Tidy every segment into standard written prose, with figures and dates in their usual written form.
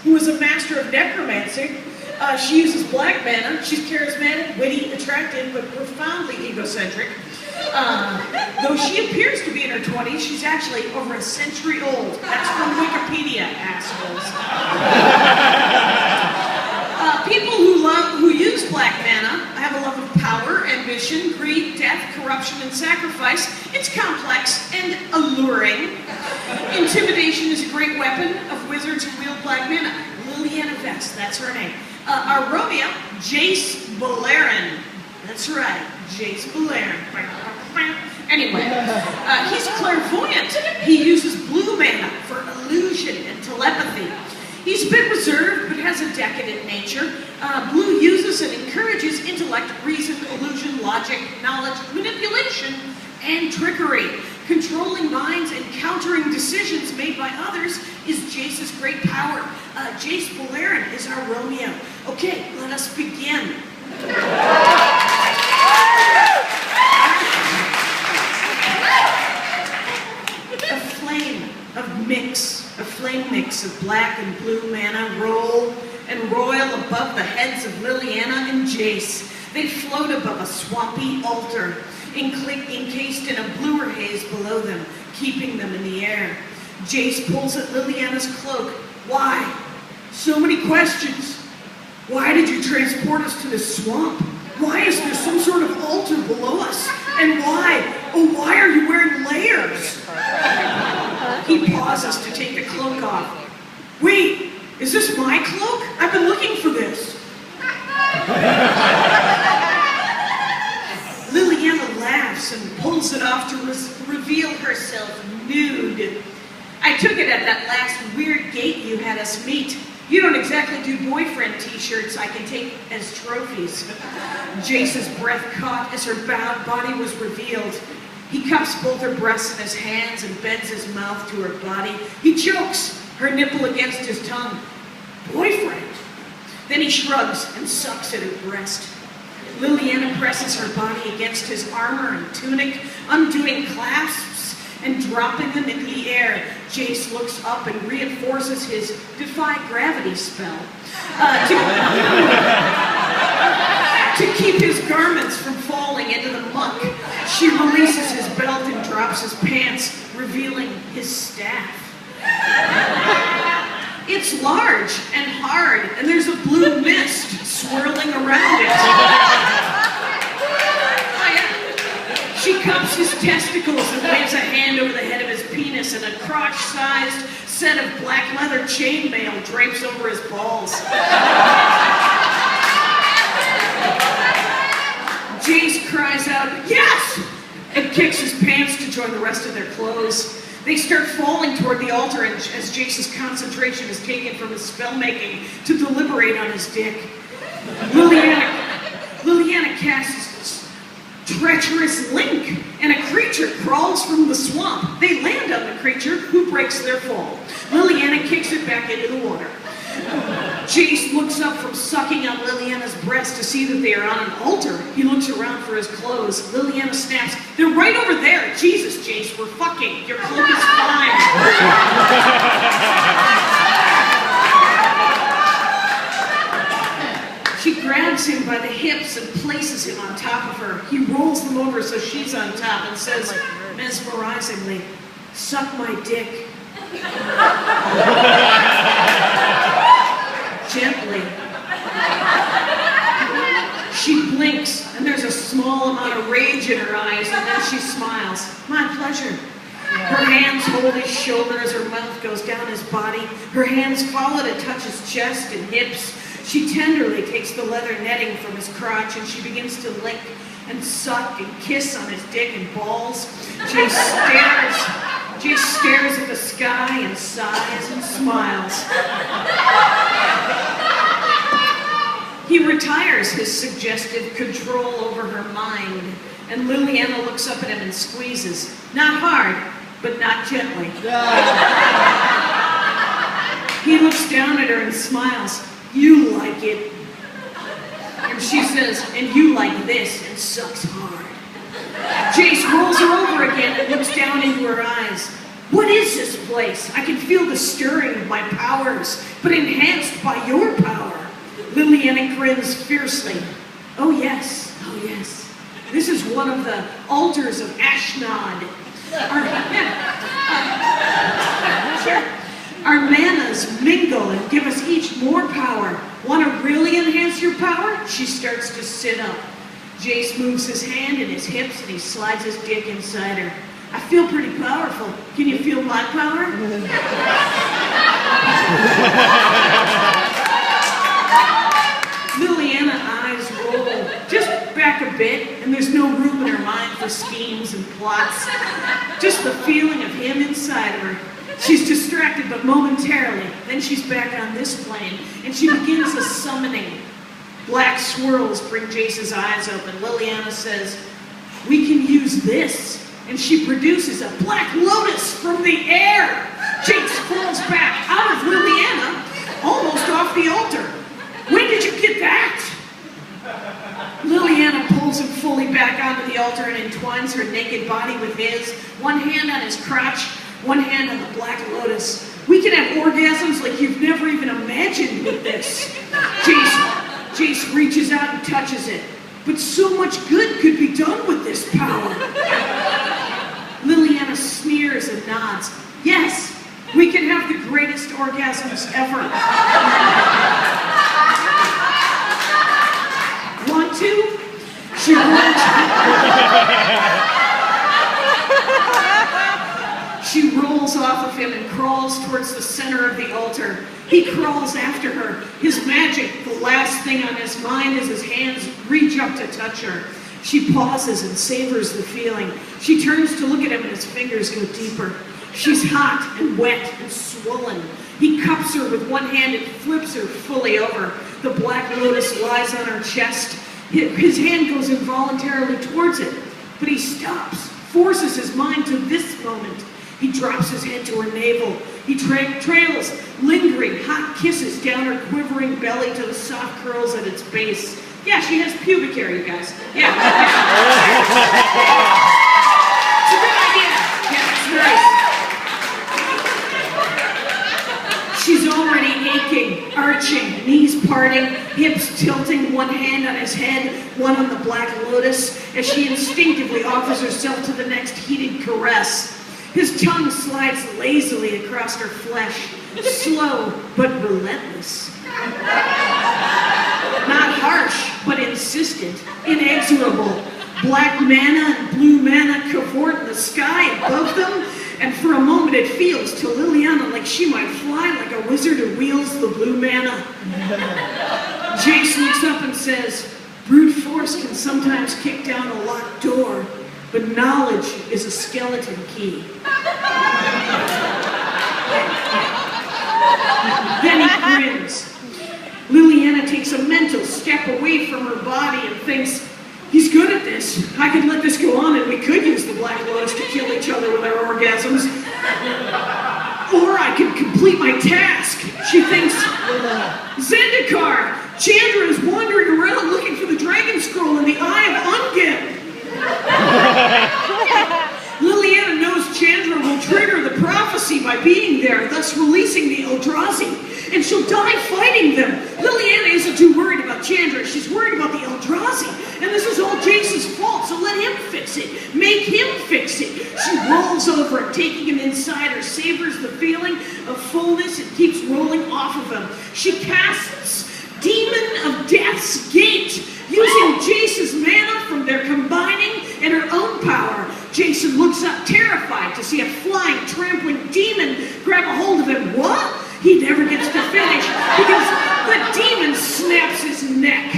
who is a master of necromancy. She uses black mana. She's charismatic, witty, attractive, but profoundly egocentric. Though she appears to be in her 20s, she's actually over a century old. That's from Wikipedia, assholes. People who use black mana have a love of power, ambition, greed, death, corruption, and sacrifice. It's complex and alluring. Intimidation is a great weapon of wizards who wield black mana. Liliana Vest, that's her name. Our Romeo, Jace Beleren. That's right, Jace Beleren. Anyway, he's clairvoyant. He uses blue mana for illusion and telepathy. He's a bit reserved, but has a decadent nature. Blue uses and encourages intellect, reason, illusion, logic, knowledge, manipulation, and trickery. Controlling minds and countering decisions made by others is Jace's great power. Jace Beleren is our Romeo. Okay, let us begin. A flame mix of black and blue mana roll and roil above the heads of Liliana and Jace. They float above a swampy altar, encased in a bluer haze below them, keeping them in the air. Jace pulls at Liliana's cloak. Why? So many questions. Why did you transport us to this swamp? Why is there some sort of altar below us? And why? Oh, why are you wearing layers? He pauses to take the cloak off. Wait, is this my cloak? I've been looking for this. Liliana laughs and pulls it off to reveal herself nude. I took it at that last weird gate you had us meet. You don't exactly do boyfriend t-shirts I can take as trophies. Jace's breath caught as her bowed body was revealed. He cups both her breasts in his hands and bends his mouth to her body. He chokes, her nipple against his tongue. Boyfriend? Then he shrugs and sucks at her breast. Liliana presses her body against his armor and tunic, undoing clasps and dropping them into the air. Jace looks up and reinforces his defy gravity spell. To keep his garments from falling into the muck, she releases his belt and drops his pants, revealing his staff. It's large and hard, and there's a blue mist swirling around it. She cups his testicles and waves a hand over the head of his penis, and a crotch-sized set of black leather chainmail drapes over his balls. Jace cries out, "Yes!" and kicks his pants to join the rest of their clothes. They start falling toward the altar as Jace's concentration is taken from his spell-making to deliberate on his dick. Liliana casts treacherous link, and a creature crawls from the swamp. They land on the creature, who breaks their fall. Liliana kicks it back into the water. Jace looks up from sucking on Liliana's breast to see that they are on an altar. He looks around for his clothes. Liliana snaps, "They're right over there. Jesus, Jace, we're fucking. Your cloak is fine." She grabs him by the hips and places him on top of her. He rolls them over so she's on top and says, mesmerizingly, "Suck my dick." Gently. She blinks, and there's a small amount of rage in her eyes, and then she smiles. "My pleasure." Her hands hold his shoulder as her mouth goes down his body. Her hands follow to touch his chest and hips. She tenderly takes the leather netting from his crotch, and she begins to lick and suck and kiss on his dick and balls. Jace stares at the sky and sighs and smiles. He retires his suggestive control over her mind, and Liliana looks up at him and squeezes. Not hard, but not gently. He looks down at her and smiles. "You like it." And she says, "And you like this," and sucks hard. Jace rolls her over again and looks down into her eyes. What is this place? I can feel the stirring of my powers, but enhanced by your power. Liliana grins fiercely. Oh yes, oh yes. This is one of the altars of Ashnod. Our manas mingle and give us each more power. Want to really enhance your power? She starts to sit up. Jace moves his hand in his hips and he slides his dick inside her. I feel pretty powerful. Can you feel my power? Liliana eyes roll just back a bit, and there's no room in her mind for schemes and plots. Just the feeling of him inside of her. She's distracted, but momentarily. Then she's back on this plane, and she begins a summoning. Black swirls bring Jace's eyes open. Liliana says, we can use this. And she produces a black lotus from the air. Jace falls back out of Liliana, almost off the altar. When did you get that? Liliana pulls him fully back onto the altar and entwines her naked body with his, one hand on his crotch, one hand on the black lotus. We can have orgasms like you've never even imagined with this. Jace reaches out and touches it. But so much good could be done with this power. Liliana sneers and nods. Yes, we can have the greatest orgasms ever. Want to? She rolls off of him and crawls towards the center of the altar. He crawls after her. His magic, the last thing on his mind as his hands reach up to touch her. She pauses and savors the feeling. She turns to look at him and his fingers go deeper. She's hot and wet and swollen. He cups her with one hand and flips her fully over. The black lotus lies on her chest. His hand goes involuntarily towards it, but he stops, forces his mind to this moment. He drops his head to her navel. He trails lingering hot kisses down her quivering belly to the soft curls at its base. Yeah, she has pubic hair, you guys. Yeah. It's a good idea. Yeah, it's nice. She's already aching, arching, knees parting, hips tilting, one hand on his head, one on the black lotus, as she instinctively offers herself to the next heated caress. His tongue slides lazily across her flesh, slow but relentless. Not harsh, but insistent, inexorable. Black mana and blue mana cavort in the sky above them, and for a moment it feels to Liliana like she might fly like a wizard who wields the blue mana. Jace looks up and says, brute force can sometimes kick down a locked door, but knowledge is a skeleton key. Then he grins. Liliana takes a mental step away from her body and thinks, he's good at this. I could let this go on and we could use the Black Lotus to kill each other with our orgasms. Or I could complete my task. She thinks, Zendikar, Chandra is wandering around looking for the Dragon Scroll in the Eye of Ungin. Liliana knows Chandra will trigger the prophecy by being there, thus releasing the Eldrazi. And she'll die fighting them. Liliana isn't too worried about Chandra. She's worried about the Eldrazi. And this is all Jace's fault, so let him fix it. Make him fix it. She rolls over and taking him inside her, savors the feeling of fullness and keeps rolling off of him. She casts Demon of Death's Gate, using Jace's mana from their combining and her own power. Jason looks up terrified to see a flying, trampling demon grab a hold of him. What? He never gets to finish because the demon snaps his neck.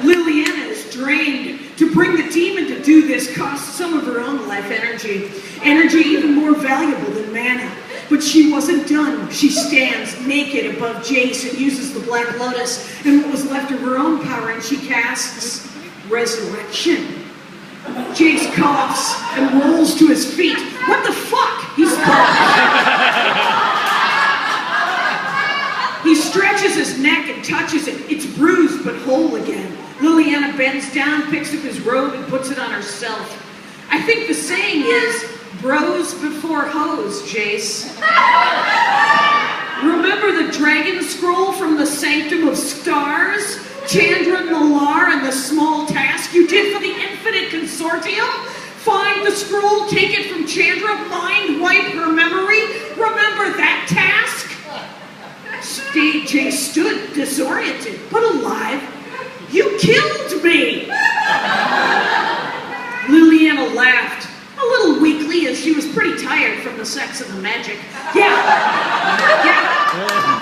Liliana is drained. To bring the demon to do this costs some of her own life energy. Energy even more valuable than mana. But she wasn't done. She stands naked above Jace and uses the Black Lotus and what was left of her own power, and she casts Resurrection. Jace coughs and rolls to his feet. What the fuck? He stretches his neck and touches it. It's bruised but whole again. Liliana bends down, picks up his robe, and puts it on herself. I think the saying is, bros before hoes, Jace. Remember the dragon scroll from the Sanctum of Stars? Chandra, Nalar, and the small task you did for the Infinite Consortium? Find the scroll, take it from Chandra, mind wipe her memory? Remember that task? Jace stood, disoriented, but alive. You killed me! Liliana laughed, a little weakly, as she was pretty tired from the sex and the magic. Yeah,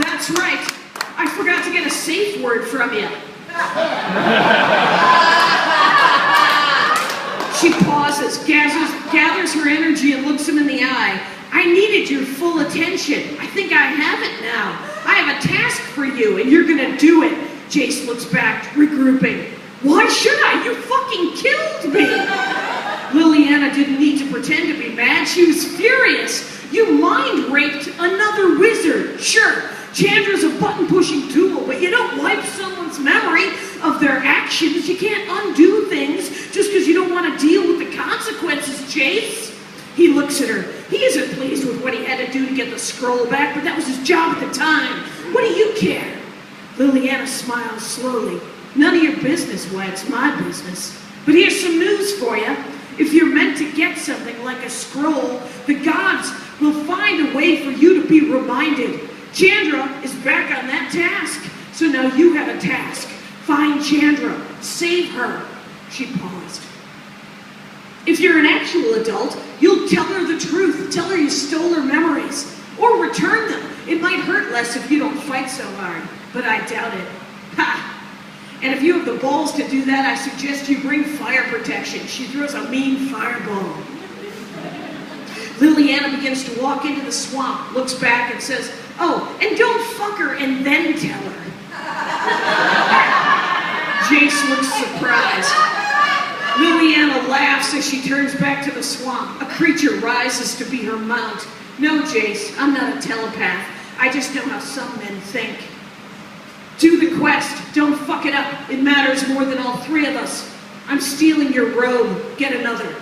that's right. I forgot to get a safe word from you. She pauses, gathers her energy, and looks him in the eye. I needed your full attention. I think I have it now. I have a task for you, and you're gonna do it. Jace looks back, regrouping. Why should I? You fucking killed me! Liliana didn't need to pretend to be mad. She was furious. You mind-raped another wizard. Sure, Chandra's a button-pushing tool, but you don't wipe someone's memory of their actions. You can't undo things just because you don't want to deal with the consequences, Jace. He looks at her. He isn't pleased with what he had to do to get the scroll back, but that was his job at the time. What do you care? Liliana smiles slowly. None of your business why it's my business. But here's some news for you. If you're meant to get something like a scroll, the gods will find a way for you to be reminded. Chandra is back on that task, so now you have a task. Find Chandra. Save her. She paused. If you're an actual adult, you'll tell her the truth. Tell her you stole her memories. Or return them. It might hurt less if you don't fight so hard, but I doubt it. Ha! And if you have the balls to do that, I suggest you bring fire protection. She throws a mean fireball. Liliana begins to walk into the swamp, looks back and says, oh, and don't fuck her and then tell her. Jace looks surprised. Liliana laughs as she turns back to the swamp. A creature rises to be her mount. No, Jace, I'm not a telepath. I just know how some men think. Do the quest. Don't fuck it up. It matters more than all three of us. I'm stealing your robe. Get another.